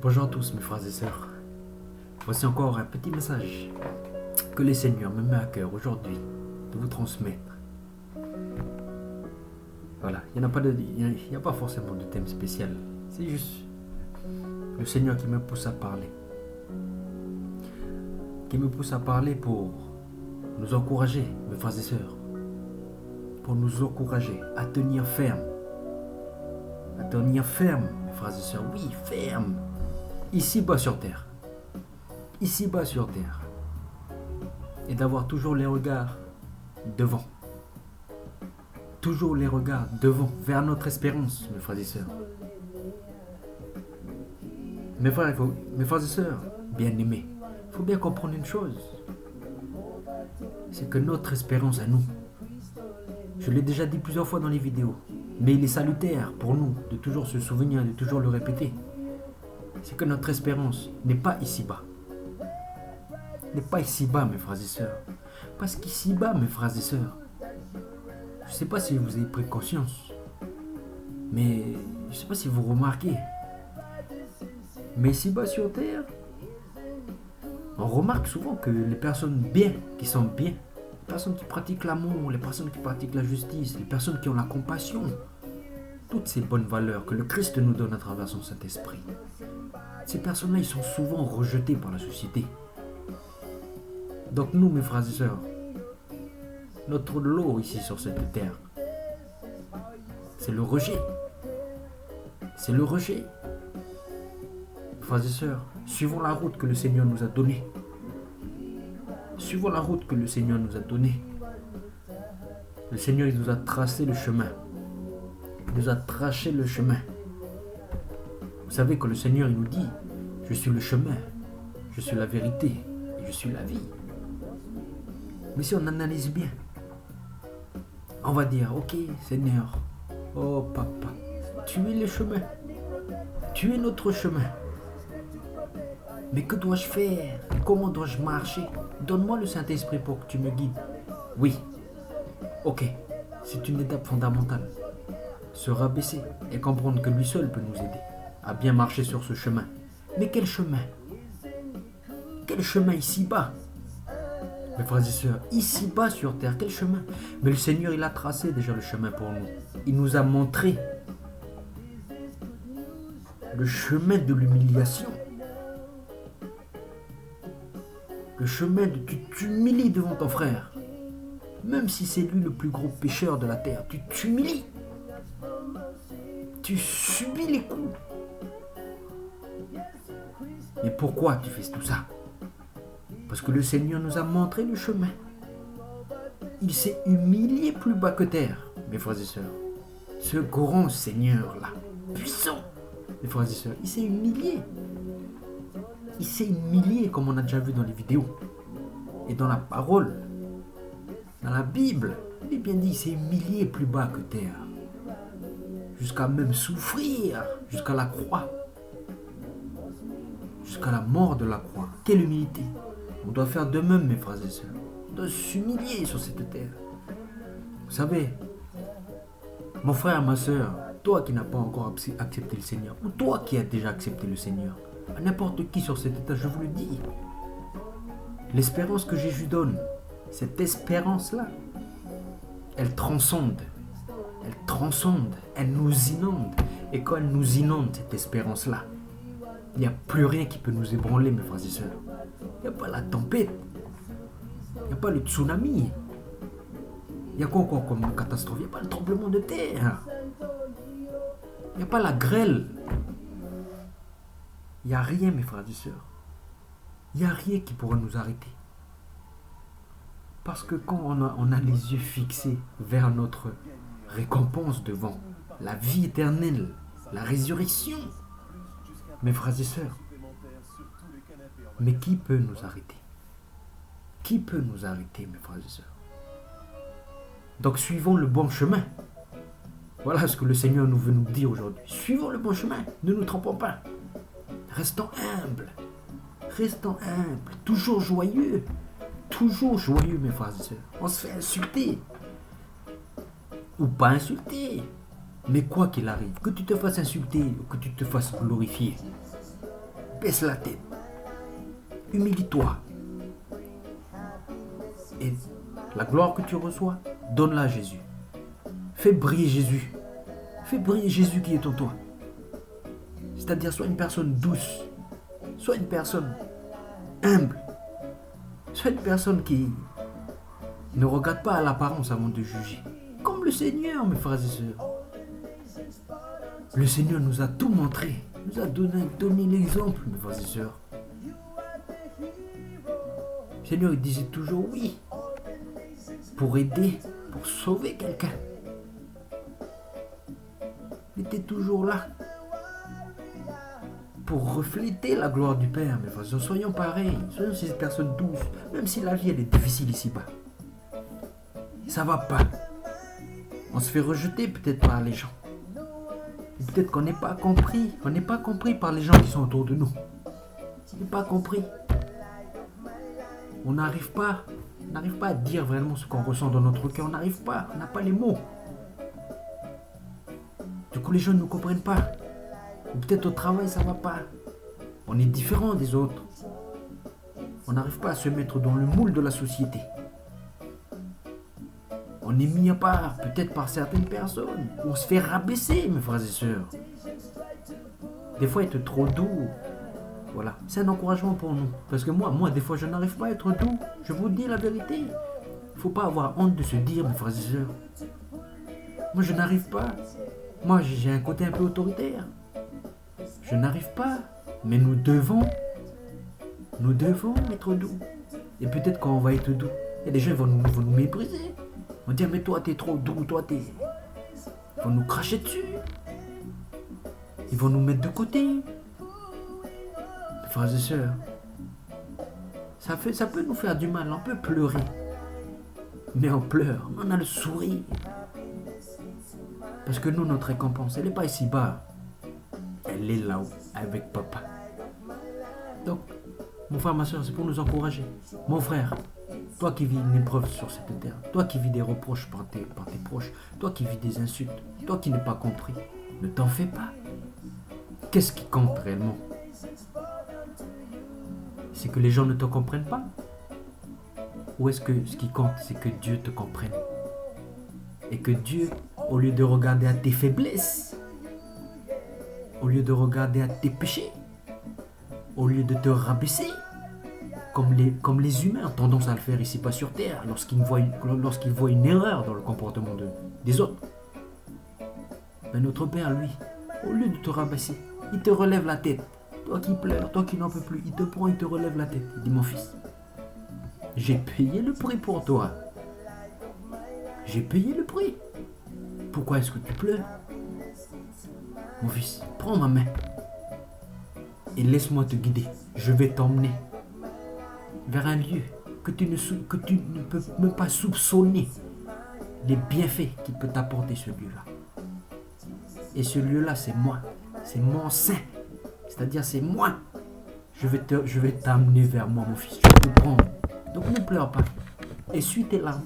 Bonjour à tous mes frères et sœurs. Voici encore un petit message que le Seigneur me met à cœur aujourd'hui de vous transmettre. Voilà, il n'y a pas forcément de thème spécial. C'est juste le Seigneur qui me pousse à parler. Qui me pousse à parler pour nous encourager, mes frères et sœurs. Pour nous encourager à tenir ferme. À tenir ferme, mes frères et sœurs. Oui, ferme. Ici-bas sur terre. Ici-bas sur terre. Et d'avoir toujours les regards devant. Toujours les regards devant, vers notre espérance, mes frères et sœurs. Mes frères et sœurs, bien-aimés, il faut bien comprendre une chose. C'est que notre espérance à nous, je l'ai déjà dit plusieurs fois dans les vidéos, mais il est salutaire pour nous de toujours se souvenir, de toujours le répéter. C'est que notre espérance n'est pas ici-bas. N'est pas ici-bas, mes frères et sœurs. Parce qu'ici-bas, mes frères et sœurs, je ne sais pas si vous avez pris conscience, mais je ne sais pas si vous remarquez, mais ici-bas sur terre, on remarque souvent que les personnes bien, qui sont bien, les personnes qui pratiquent l'amour, les personnes qui pratiquent la justice, les personnes qui ont la compassion, toutes ces bonnes valeurs que le Christ nous donne à travers son Saint-Esprit, ces personnes-là, ils sont souvent rejetées par la société. Donc nous, mes frères et sœurs, notre lot ici sur cette terre, c'est le rejet. C'est le rejet. Frères et sœurs, suivons la route que le Seigneur nous a donnée. Suivons la route que le Seigneur nous a donnée. Le Seigneur, il nous a tracé le chemin. Il nous a tracé le chemin. Vous savez que le Seigneur, il nous dit, je suis le chemin, je suis la vérité et je suis la vie. Mais si on analyse bien, on va dire, ok Seigneur, oh papa, tu es le chemin, tu es notre chemin. Mais que dois-je faire? Comment dois-je marcher? Donne-moi le Saint-Esprit pour que tu me guides. Oui, ok, c'est une étape fondamentale. Se rabaisser et comprendre que lui seul peut nous aider à bien marcher sur ce chemin. Mais quel chemin? Quel chemin ici-bas? Mes frères et sœurs, ici-bas sur terre, quel chemin? Mais le Seigneur, il a tracé déjà le chemin pour nous. Il nous a montré le chemin de l'humiliation. Le chemin de tu t'humilies devant ton frère. Même si c'est lui le plus gros pécheur de la terre, tu t'humilies. Tu subis les coups. Et pourquoi tu fais tout ça? Parce que le Seigneur nous a montré le chemin. Il s'est humilié plus bas que terre, mes frères et sœurs. Ce grand Seigneur-là, puissant, mes frères et sœurs, il s'est humilié. Il s'est humilié comme on a déjà vu dans les vidéos. Et dans la parole, dans la Bible, il est bien dit, il s'est humilié plus bas que terre. Jusqu'à même souffrir, jusqu'à la croix. Jusqu'à la mort de la croix. Quelle humilité! On doit faire de même, mes frères et sœurs. On doit s'humilier sur cette terre. Vous savez, mon frère, ma sœur, toi qui n'as pas encore accepté le Seigneur, ou toi qui as déjà accepté le Seigneur, à n'importe qui sur cette terre, je vous le dis, l'espérance que Jésus donne, cette espérance-là, elle transcende. Elle transcende, elle nous inonde. Et quand elle nous inonde, cette espérance-là, il n'y a plus rien qui peut nous ébranler, mes frères et sœurs. Il n'y a pas la tempête. Il n'y a pas le tsunami. Il y a quoi encore comme catastrophe? Il n'y a pas le tremblement de terre. Il n'y a pas la grêle. Il n'y a rien, mes frères et sœurs. Il n'y a rien qui pourra nous arrêter. Parce que quand on a les yeux fixés vers notre récompense devant la vie éternelle, la résurrection, mes frères et sœurs, mais qui peut nous arrêter? Qui peut nous arrêter, mes frères et sœurs? Donc suivons le bon chemin. Voilà ce que le Seigneur nous veut nous dire aujourd'hui. Suivons le bon chemin, ne nous trompons pas. Restons humbles. Restons humbles, toujours joyeux. Toujours joyeux, mes frères et sœurs. On se fait insulter. Ou pas insulter. Mais quoi qu'il arrive, que tu te fasses insulter ou que tu te fasses glorifier, baisse la tête. Humilie-toi. Et la gloire que tu reçois, donne-la à Jésus. Fais briller Jésus. Fais briller Jésus qui est en toi. C'est-à-dire, sois une personne douce. Sois une personne humble. Sois une personne qui ne regarde pas à l'apparence avant de juger. Comme le Seigneur, mes frères et sœurs. Le Seigneur nous a tout montré. Nous a donné l'exemple, mes frères et sœurs. Le Seigneur, il disait toujours oui. Pour aider, pour sauver quelqu'un. Il était toujours là. Pour refléter la gloire du Père, mes frères. Soyons pareils. Soyons ces personnes douces. Même si la vie, elle est difficile ici-bas. Ça va pas. On se fait rejeter peut-être par les gens. Et peut-être qu'on n'est pas compris. On n'est pas compris par les gens qui sont autour de nous. On n'est pas compris. On n'arrive pas à dire vraiment ce qu'on ressent dans notre cœur. On n'arrive pas. On n'a pas les mots. Du coup, les gens ne nous comprennent pas. Ou peut-être au travail, ça ne va pas. On est différent des autres. On n'arrive pas à se mettre dans le moule de la société. On est mis à part, peut-être par certaines personnes. On se fait rabaisser, mes frères et sœurs. Des fois, être trop doux, voilà, c'est un encouragement pour nous. Parce que moi, des fois, je n'arrive pas à être doux. Je vous dis la vérité. Il ne faut pas avoir honte de se dire, mes frères et sœurs. Moi, je n'arrive pas. Moi, j'ai un côté un peu autoritaire. Je n'arrive pas. Mais nous devons être doux. Et peut-être quand on va être doux, il y a des gens qui vont nous mépriser. Ils vont dire, mais toi, t'es trop doux, Ils vont nous cracher dessus. Ils vont nous mettre de côté. Mes frères et sœurs, ça peut nous faire du mal, on peut pleurer. Mais on pleure, on a le sourire. Parce que nous, notre récompense, elle n'est pas ici-bas. Elle est là-haut, avec papa. Donc, mon frère, ma soeur, c'est pour nous encourager. Mon frère, toi qui vis une épreuve sur cette terre, toi qui vis des reproches par tes proches, toi qui vis des insultes, toi qui n'es pas compris, ne t'en fais pas. Qu'est-ce qui compte réellement? C'est que les gens ne te comprennent pas? Ou est-ce que ce qui compte, c'est que Dieu te comprenne? Et que Dieu, au lieu de regarder à tes faiblesses, au lieu de regarder à tes péchés, au lieu de te rabaisser, comme les humains ont tendance à le faire ici-bas sur terre, lorsqu'ils voient une erreur dans le comportement des autres. Mais notre Père, lui, au lieu de te rabaisser, il te relève la tête. Toi qui pleures, toi qui n'en peux plus, il te prend, il te relève la tête. Il dit, mon fils, j'ai payé le prix pour toi. J'ai payé le prix. Pourquoi est-ce que tu pleures? Mon fils, prends ma main et laisse-moi te guider. Je vais t'emmener vers un lieu que tu ne peux même pas soupçonner les bienfaits qu'il peut t'apporter ce lieu-là. Et ce lieu-là, c'est moi. C'est mon sein. C'est-à-dire, c'est moi. Je vais t'amener vers moi, mon fils. Je vais te prendre. Donc ne pleure pas. Essuie tes larmes.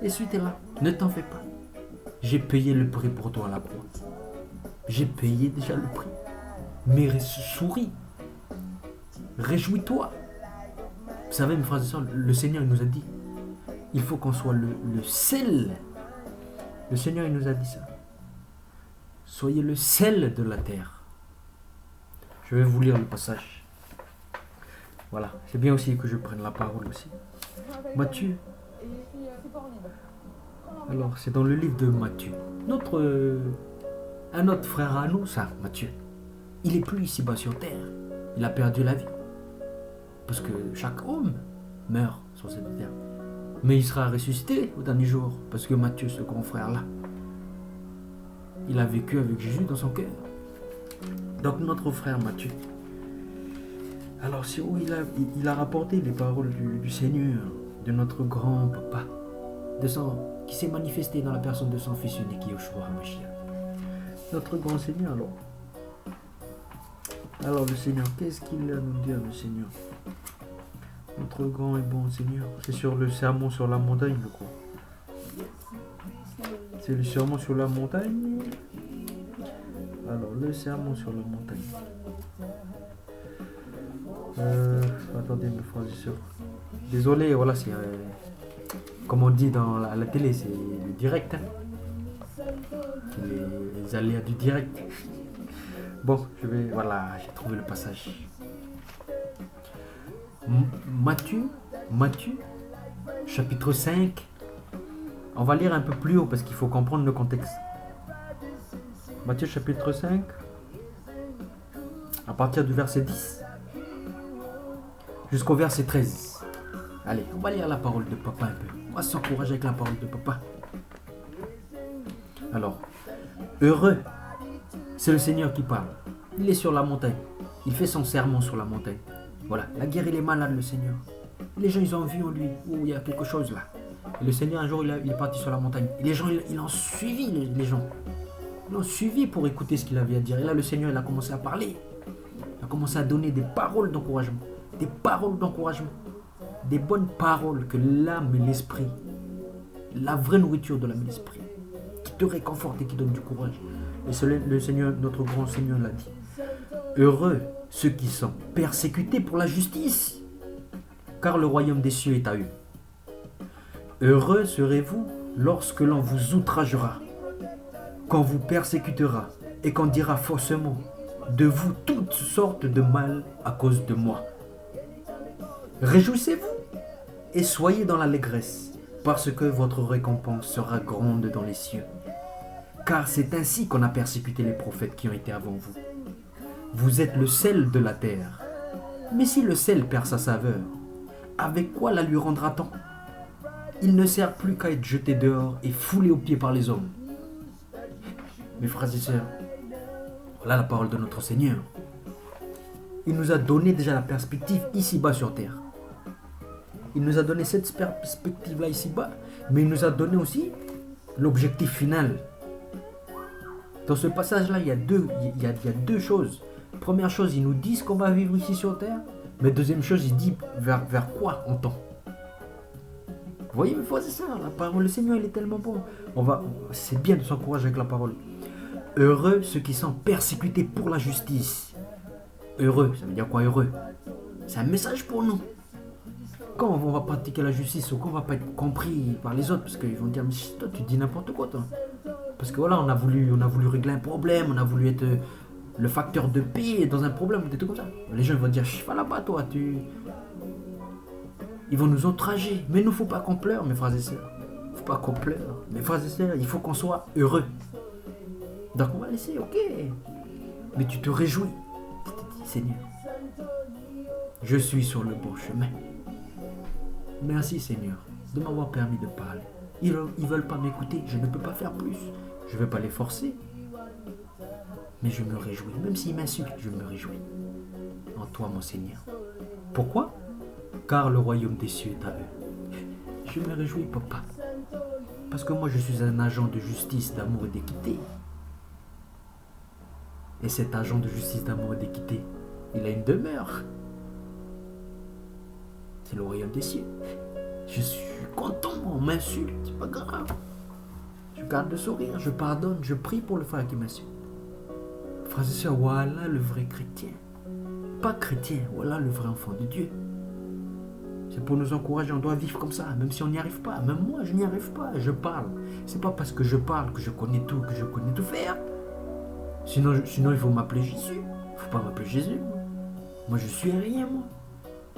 Essuie tes larmes. Ne t'en fais pas. J'ai payé le prix pour toi à la croix. J'ai payé déjà le prix. Mais souris. Réjouis-toi. Vous savez, mes frères et sœurs, le Seigneur il nous a dit, il faut qu'on soit le sel. Le Seigneur il nous a dit ça. Soyez le sel de la terre. Je vais vous lire le passage. Voilà, c'est bien aussi que je prenne la parole aussi. Matthieu. Alors, c'est dans le livre de Matthieu. Un autre frère à nous, ça, Matthieu. Il est plus ici-bas sur terre. Il a perdu la vie. Parce que chaque homme meurt sur cette terre. Mais il sera ressuscité au dernier jour. Parce que Matthieu, ce grand frère-là, il a vécu avec Jésus dans son cœur. Donc notre frère Matthieu. Alors c'est où il a rapporté les paroles du Seigneur, de notre grand papa, qui s'est manifesté dans la personne de son fils unique, Yeshua HaMashiach. Notre grand Seigneur, alors le Seigneur, qu'est-ce qu'il a à nous dire, le Seigneur? Notre grand et bon Seigneur, c'est sur le sermon sur la montagne, je crois. C'est le sermon sur la montagne. Alors, le sermon sur la montagne. Attendez, mes frères et sœurs. Désolé, voilà, c'est comme on dit dans la télé, c'est le direct. Hein. Les aléas du direct. Bon, voilà, j'ai trouvé le passage. Matthieu, chapitre 5. On va lire un peu plus haut parce qu'il faut comprendre le contexte. Matthieu chapitre 5, à partir du verset 10 jusqu'au verset 13. Allez, on va lire la parole de papa un peu. On va s'encourager avec la parole de papa. Alors, heureux, c'est le Seigneur qui parle. Il est sur la montagne. Il fait son sermon sur la montagne. Voilà, la guerre, il est malade, le Seigneur. Les gens, ils ont vu en lui. Oh, il y a quelque chose là. Et le Seigneur, un jour, il est parti sur la montagne. Et les gens, ils l'ont suivi, les gens. Ils l'ont suivi pour écouter ce qu'il avait à dire. Et là, le Seigneur, il a commencé à parler. Il a commencé à donner des paroles d'encouragement. Des paroles d'encouragement. Des bonnes paroles que l'âme et l'esprit, la vraie nourriture de l'âme et l'esprit, qui te réconforte et qui donne du courage. Et le Seigneur, notre grand Seigneur l'a dit. Heureux ceux qui sont persécutés pour la justice, car le royaume des cieux est à eux. Heureux serez-vous lorsque l'on vous outragera, qu'on vous persécutera et qu'on dira faussement de vous toutes sortes de mal à cause de moi. Réjouissez-vous et soyez dans l'allégresse, parce que votre récompense sera grande dans les cieux. Car c'est ainsi qu'on a persécuté les prophètes qui ont été avant vous. Vous êtes le sel de la terre. Mais si le sel perd sa saveur, avec quoi la lui rendra-t-on? Il ne sert plus qu'à être jeté dehors et foulé aux pieds par les hommes. Mes frères et sœurs, voilà la parole de notre Seigneur. Il nous a donné déjà la perspective ici-bas sur terre. Il nous a donné cette perspective-là ici-bas, mais il nous a donné aussi l'objectif final. Dans ce passage-là, il y a deux choses. Première chose, il nous dit ce qu'on va vivre ici sur terre, mais deuxième chose, il dit vers quoi on tend. Vous voyez, mes frères et sœurs, la parole, le Seigneur, il est tellement bon. C'est bien de s'encourager avec la parole. Heureux ceux qui sont persécutés pour la justice. Heureux, ça veut dire quoi heureux? C'est un message pour nous. Quand on va pratiquer la justice ou quand on va pas être compris par les autres, parce qu'ils vont dire, mais toi tu dis n'importe quoi toi. Parce que voilà, on a voulu régler un problème, on a voulu être le facteur de paix dans un problème, des trucs comme ça. Les gens vont dire, va là-bas toi, ils vont nous outrager. Mais il ne faut pas qu'on pleure, mes frères et sœurs. Il ne faut pas qu'on pleure. Mes frères et sœurs, il faut qu'on soit heureux. Donc on va laisser, ok. Mais tu te réjouis. Tu te dis, Seigneur, je suis sur le bon chemin. Merci Seigneur de m'avoir permis de parler. Ils ne veulent pas m'écouter, je ne peux pas faire plus. Je ne vais pas les forcer. Mais je me réjouis. Même s'ils m'insultent, je me réjouis. En toi mon Seigneur. Pourquoi? Car le royaume des cieux est à eux. Je me réjouis, papa. Parce que moi, je suis un agent de justice, d'amour et d'équité. Et cet agent de justice, d'amour et d'équité, il a une demeure. C'est le royaume des cieux. Je suis content, on m'insulte, c'est pas grave. Je garde le sourire, je pardonne, je prie pour le frère qui m'insulte. Frères et sœurs, voilà le vrai chrétien. Pas chrétien, voilà le vrai enfant de Dieu. C'est pour nous encourager, on doit vivre comme ça, même si on n'y arrive pas. Même moi, je n'y arrive pas, je parle. C'est pas parce que je parle que je connais tout faire. Sinon il faut m'appeler Jésus. Il ne faut pas m'appeler Jésus. Moi, je suis rien, moi.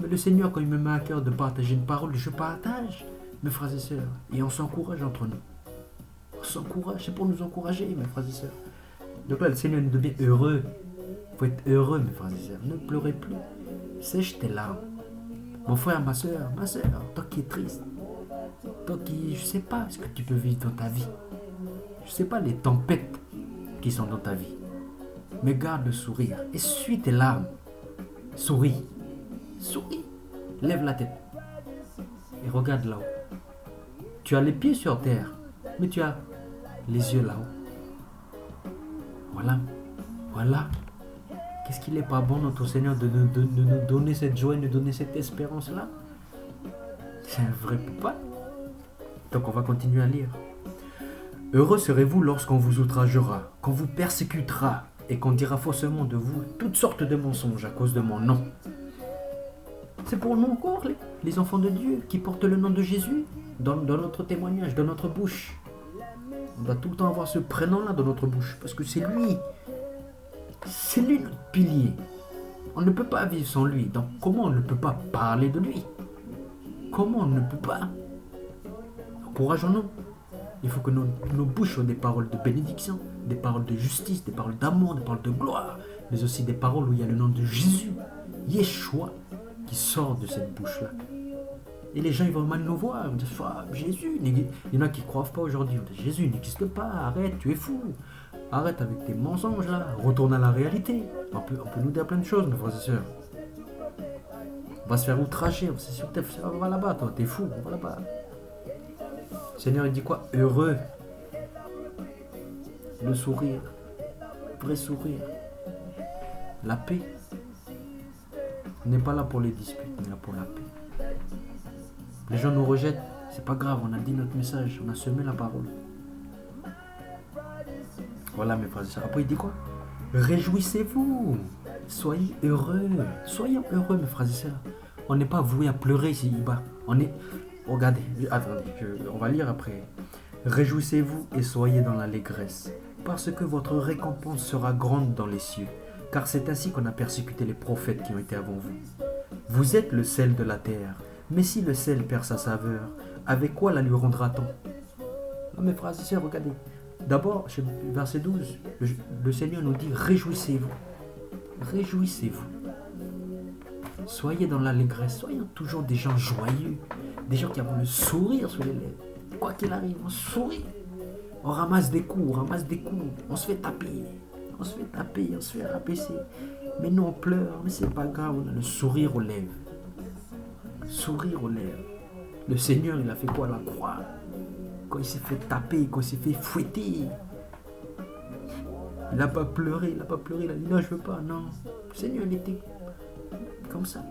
Mais le Seigneur, quand il me met à cœur de partager une parole, je partage, mes frères et sœurs. Et on s'encourage entre nous. On s'encourage, c'est pour nous encourager, mes frères et sœurs. Donc là, le Seigneur nous devient heureux. Il faut être heureux, mes frères et sœurs. Ne pleurez plus. Sèche tes larmes. Mon frère, ma soeur, toi qui es triste, toi qui, je sais pas ce que tu peux vivre dans ta vie. Je sais pas les tempêtes qui sont dans ta vie. Mais garde le sourire. Essuie tes larmes. Souris. Souris. Lève la tête. Et regarde là-haut. Tu as les pieds sur terre, mais tu as les yeux là-haut. Voilà. Qu'est-ce qu'il n'est pas bon, notre Seigneur, de nous donner cette joie, de nous donner cette espérance-là? C'est un vrai papa. Donc on va continuer à lire. Heureux serez-vous lorsqu'on vous outragera, qu'on vous persécutera et qu'on dira faussement de vous toutes sortes de mensonges à cause de mon nom. C'est pour nous encore, les enfants de Dieu, qui portent le nom de Jésus dans notre témoignage, dans notre bouche. On doit tout le temps avoir ce prénom-là dans notre bouche, parce que c'est lui notre pilier. On ne peut pas vivre sans lui. Donc comment on ne peut pas parler de lui? Comment on ne peut pas? Encourageons-nous. Il faut que nos bouches soient des paroles de bénédiction, des paroles de justice, des paroles d'amour, des paroles de gloire, mais aussi des paroles où il y a le nom de Jésus, Yeshua, qui sort de cette bouche-là. Et les gens, ils vont mal nous voir. Ils vont dire, Jésus, il y en a qui ne croient pas aujourd'hui. Ils vont dire, Jésus n'existe pas, arrête, tu es fou. Arrête avec tes mensonges là, retourne à la réalité. On peut nous dire plein de choses, mes frères et sœurs. On va se faire outrager, c'est sûr, on va là-bas, toi, t'es fou, on va là-bas. Le Seigneur, il dit quoi? Heureux. Le sourire, vrai sourire. La paix. On n'est pas là pour les disputes, on est là pour la paix. Les gens nous rejettent, c'est pas grave, on a dit notre message, on a semé la parole. Voilà mes frères et sœurs. Après il dit quoi? Réjouissez-vous, soyez heureux. Soyons heureux mes frères et sœurs. On n'est pas voué à pleurer ici-bas. On est... Regardez, attendez, on va lire après. Réjouissez-vous et soyez dans l'allégresse, parce que votre récompense sera grande dans les cieux, car c'est ainsi qu'on a persécuté les prophètes qui ont été avant vous. Vous êtes le sel de la terre, mais si le sel perd sa saveur, avec quoi la lui rendra-t-on? Non mes frères et sœurs, regardez. D'abord, verset 12, le Seigneur nous dit « Réjouissez-vous ». Réjouissez-vous. Soyez dans l'allégresse, soyons toujours des gens joyeux, des gens qui ont le sourire sur les lèvres. Quoi qu'il arrive, on sourit. On ramasse des coups, on se fait taper, on se fait rabaisser. Mais nous on pleure, mais c'est pas grave, on a le sourire aux lèvres. Sourire aux lèvres. Le Seigneur, il a fait quoi à la croix? Quand il s'est fait taper, quand il s'est fait fouetter, il n'a pas pleuré, il a dit non, je veux pas, non. Le Seigneur, il était comme ça.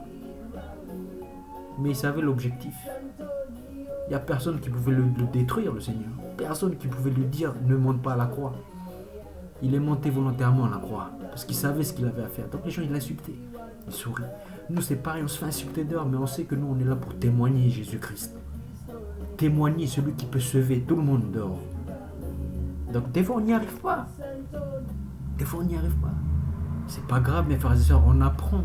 Mais il savait l'objectif. Il n'y a personne qui pouvait le détruire, le Seigneur. Personne qui pouvait lui dire ne monte pas à la croix. Il est monté volontairement à la croix, parce qu'il savait ce qu'il avait à faire. Donc les gens, ils l'insultaient. Il sourit. Nous, c'est pareil, on se fait insulter dehors, mais on sait que nous, on est là pour témoigner Jésus-Christ. Témoigner celui qui peut sauver tout le monde dehors. Donc des fois on n'y arrive pas. C'est pas grave mes frères et sœurs, on apprend.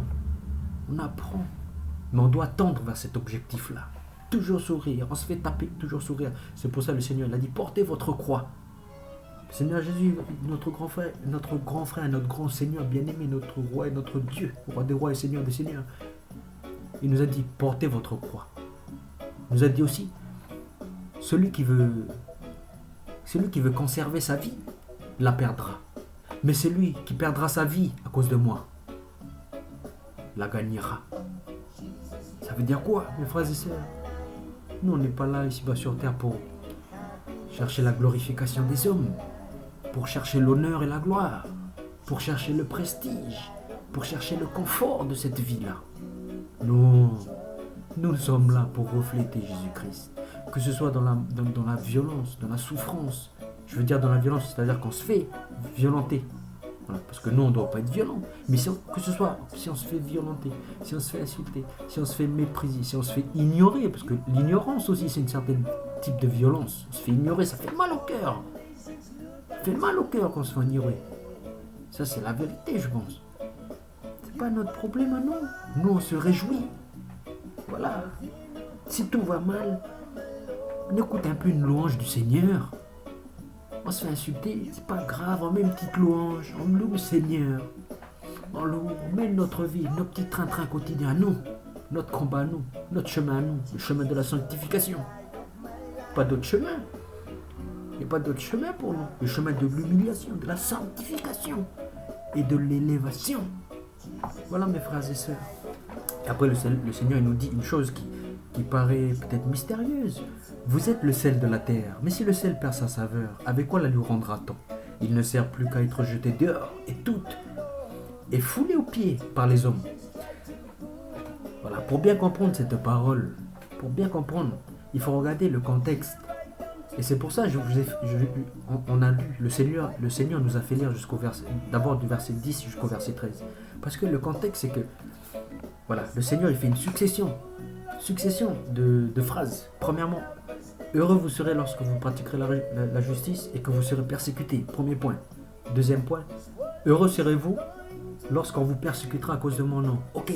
Mais on doit tendre vers cet objectif-là. Toujours sourire, on se fait taper, toujours sourire. C'est pour ça que le Seigneur il a dit portez votre croix. Le Seigneur Jésus, notre grand frère, notre grand Seigneur bien-aimé, notre roi et notre Dieu, roi des rois et Seigneur des seigneurs. Il nous a dit portez votre croix. Il nous a dit aussi celui qui veut conserver sa vie, la perdra. Mais celui qui perdra sa vie à cause de moi, la gagnera. Ça veut dire quoi, mes frères et sœurs? Nous, on n'est pas là ici-bas sur terre pour chercher la glorification des hommes, pour chercher l'honneur et la gloire, pour chercher le prestige, pour chercher le confort de cette vie-là. Non, nous sommes là pour refléter Jésus-Christ. Que ce soit dans la violence, dans la souffrance. Je veux dire dans la violence, c'est-à-dire qu'on se fait violenter. Voilà, parce que nous, on ne doit pas être violent. Mais si on se fait violenter, si on se fait insulter, si on se fait mépriser, si on se fait ignorer, parce que l'ignorance aussi, c'est une certaine type de violence. On se fait ignorer, ça fait mal au cœur. Ça fait mal au cœur qu'on se fait ignorer. Ça, c'est la vérité, je pense. C'est pas notre problème à nous. Nous, on se réjouit. Voilà. Si tout va mal, on écoute un peu une louange du Seigneur. On se fait insulter, c'est pas grave, on met une petite louange, on loue le Seigneur. On mène notre vie, nos petits trains-trains quotidiens à nous, notre combat à nous, notre chemin à nous, le chemin de la sanctification. Pas d'autre chemin. Il n'y a pas d'autre chemin pour nous. Le chemin de l'humiliation, de la sanctification et de l'élévation. Voilà mes frères et sœurs. Et après le Seigneur il nous dit une chose qui paraît peut-être mystérieuse. Vous êtes le sel de la terre, mais si le sel perd sa saveur, avec quoi la lui rendra-t-on? Il ne sert plus qu'à être jeté dehors, et tout est foulé aux pieds par les hommes. Voilà, pour bien comprendre cette parole, il faut regarder le contexte. Et c'est pour ça que on a lu, le Seigneur nous a fait lire d'abord du verset 10 jusqu'au verset 13. Parce que le contexte, c'est que, voilà, le Seigneur, il fait une succession de phrases. Premièrement, heureux vous serez lorsque vous pratiquerez la justice et que vous serez persécutés. Premier point. Deuxième point, heureux serez-vous lorsqu'on vous persécutera à cause de mon nom. Ok.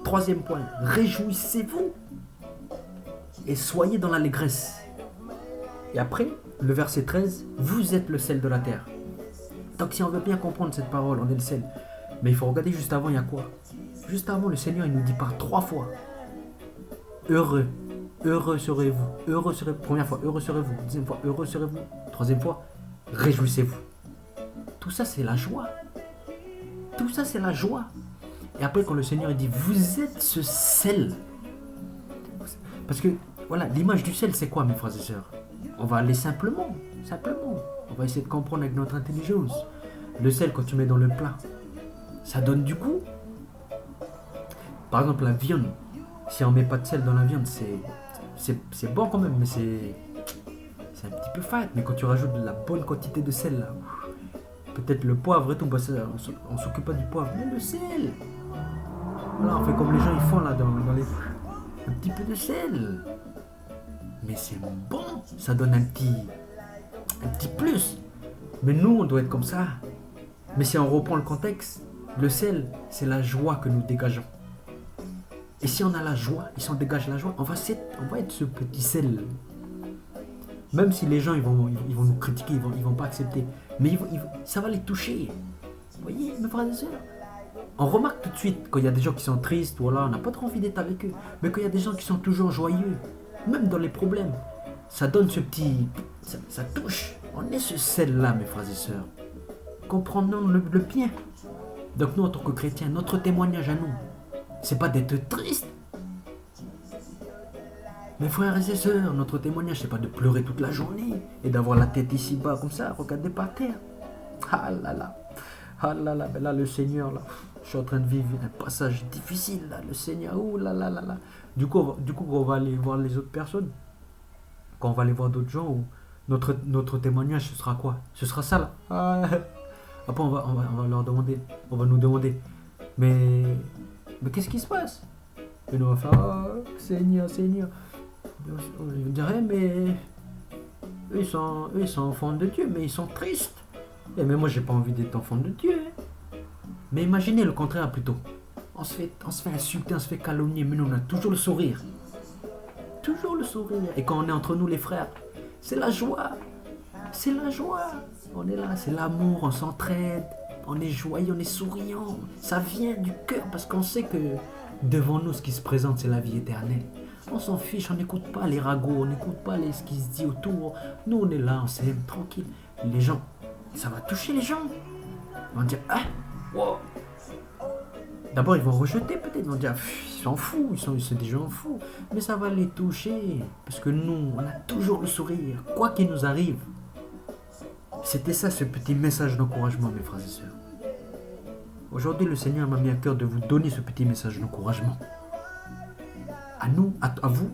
Troisième point, réjouissez-vous et soyez dans l'allégresse. Et après, le verset 13, vous êtes le sel de la terre. Donc si on veut bien comprendre cette parole, on est le sel. Mais il faut regarder juste avant, il y a quoi? Juste avant, le Seigneur, il nous dit par 3 fois. Heureux serez-vous. Première fois, heureux serez-vous. Deuxième fois, heureux serez-vous. Troisième fois, réjouissez-vous. Tout ça, c'est la joie. Tout ça, c'est la joie. Et après, quand le Seigneur il dit, vous êtes ce sel. Parce que, voilà, l'image du sel, c'est quoi, mes frères et sœurs? On va aller simplement. On va essayer de comprendre avec notre intelligence. Le sel, quand tu mets dans le plat, ça donne du goût. Par exemple, la viande. Si on met pas de sel dans la viande, c'est bon quand même, mais c'est un petit peu fade. Mais quand tu rajoutes de la bonne quantité de sel, là, peut-être le poivre et tout, bah ça, on s'occupe pas du poivre, mais le sel. Voilà, on fait comme les gens ils font là dans les... Un petit peu de sel. Mais c'est bon, ça donne un petit plus. Mais nous, on doit être comme ça. Mais si on reprend le contexte, le sel, c'est la joie que nous dégageons. Et si on a la joie, et si on dégage la joie, on va être ce petit sel. Même si les gens ils vont nous critiquer, ils vont pas accepter. Mais ça va les toucher. Vous voyez, mes frères et sœurs? On remarque tout de suite quand il y a des gens qui sont tristes, voilà, on n'a pas trop envie d'être avec eux. Mais quand il y a des gens qui sont toujours joyeux, même dans les problèmes, ça donne ce petit... Ça touche. On est ce sel-là, mes frères et sœurs. Comprenons le bien. Donc nous, en tant que chrétiens, notre témoignage à nous, c'est pas d'être triste. Mes frères et sœurs, notre témoignage, c'est pas de pleurer toute la journée et d'avoir la tête ici bas comme ça, regarder par terre. Ah là là, ben là le Seigneur, là, je suis en train de vivre un passage difficile là, le Seigneur, oh là là là là. Du coup, on va aller voir les autres personnes. Quand on va aller voir d'autres gens, où notre témoignage, ce sera quoi? Ce sera ça là. Ah. Après, on va nous demander, mais qu'est-ce qui se passe? Et nous on va faire, oh, Seigneur. Je dirais, mais eux ils sont enfants de Dieu, mais ils sont tristes. Et mais moi, j'ai pas envie d'être enfant de Dieu. Mais imaginez le contraire plutôt. On se fait insulter, on se fait calomnier, mais nous, on a toujours le sourire. Toujours le sourire. Et quand on est entre nous, les frères, c'est la joie. C'est la joie. On est là, c'est l'amour, on s'entraide. On est joyeux, on est souriant. Ça vient du cœur parce qu'on sait que devant nous, ce qui se présente, c'est la vie éternelle. On s'en fiche, on n'écoute pas les ragots, on n'écoute pas ce qui se dit autour. Nous, on est là, on s'aime, tranquille. Les gens, ça va toucher les gens. Ils vont dire, ah, wow. D'abord, ils vont rejeter peut-être, ils vont dire, ils s'en foutent, c'est des gens fous. Mais ça va les toucher, parce que nous, on a toujours le sourire, quoi qu'il nous arrive. C'était ça, ce petit message d'encouragement, mes frères et sœurs. Aujourd'hui, le Seigneur m'a mis à cœur de vous donner ce petit message d'encouragement. À nous, à vous,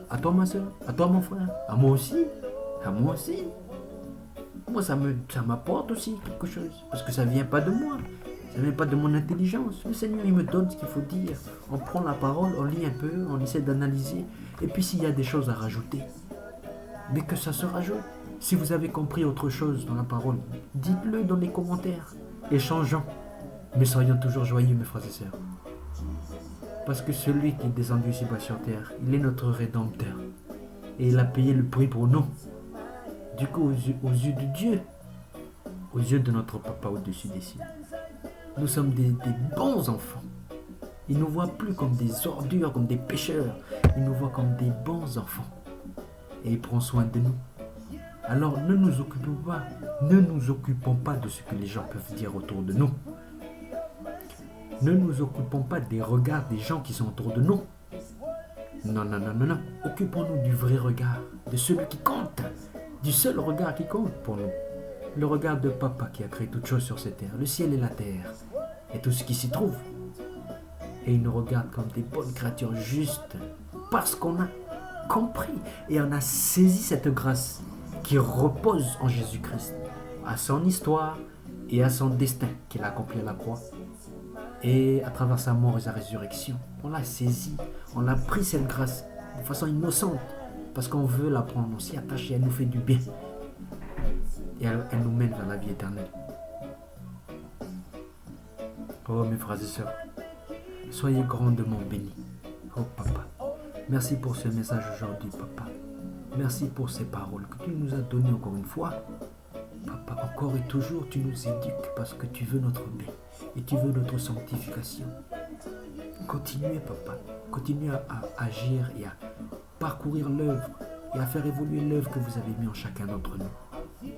à toi ma soeur, à toi mon frère, à moi aussi. Moi, ça m'apporte aussi quelque chose, parce que ça vient pas de moi, ça vient pas de mon intelligence. Le Seigneur, il me donne ce qu'il faut dire. On prend la parole, on lit un peu, on essaie d'analyser, et puis s'il y a des choses à rajouter, mais que ça se rajoute. Si vous avez compris autre chose dans la parole, dites-le dans les commentaires. Échangeons, mais soyons toujours joyeux, mes frères et sœurs. Parce que celui qui est descendu ici-bas sur terre, il est notre Rédempteur. Et il a payé le prix pour nous. Du coup, aux yeux de Dieu, aux yeux de notre Papa au-dessus des cieux, nous sommes des bons enfants. Il ne nous voit plus comme des ordures, comme des pécheurs. Il nous voit comme des bons enfants. Et il prend soin de nous. Alors ne nous occupons pas de ce que les gens peuvent dire autour de nous. Ne nous occupons pas des regards des gens qui sont autour de nous. Non. Occupons-nous du vrai regard, de celui qui compte, du seul regard qui compte pour nous. Le regard de Papa qui a créé toutes choses sur cette terre, le ciel et la terre, et tout ce qui s'y trouve. Et il nous regarde comme des bonnes créatures justes, parce qu'on a compris et on a saisi cette grâce qui repose en Jésus-Christ, à son histoire et à son destin qu'il a accompli à la croix. Et à travers sa mort et sa résurrection, on l'a saisi, on a pris cette grâce de façon innocente, parce qu'on veut la prendre, on s'y attache et elle nous fait du bien. Et elle nous mène vers la vie éternelle. Oh mes frères et sœurs, soyez grandement bénis. Oh papa, merci pour ce message aujourd'hui papa. Merci pour ces paroles que tu nous as données encore une fois. Papa, encore et toujours tu nous éduques parce que tu veux notre bien et tu veux notre sanctification. Continuez papa, continuez à agir et à parcourir l'œuvre et à faire évoluer l'œuvre que vous avez mis en chacun d'entre nous.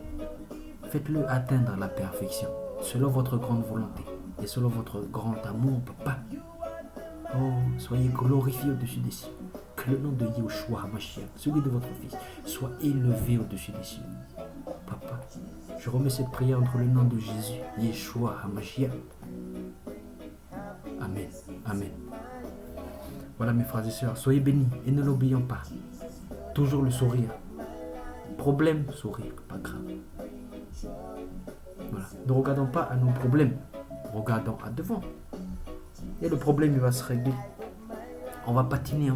Faites-le atteindre la perfection, selon votre grande volonté et selon votre grand amour, papa. Oh, soyez glorifiés au-dessus des cieux. Que le nom de Yahushua HaMashiach, celui de votre Fils, soit élevé au-dessus des cieux. Papa, je remets cette prière entre le nom de Jésus, Yeshua HaMashiach. Amen. Amen. Voilà mes frères et sœurs, soyez bénis et ne l'oublions pas. Toujours le sourire. Problème, sourire, pas grave. Voilà. Ne regardons pas à nos problèmes, regardons à devant. Et le problème, il va se régler. On va patiner,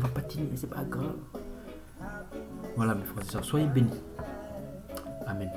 c'est pas grave. Voilà mes frères et sœurs, soyez bénis. Amen.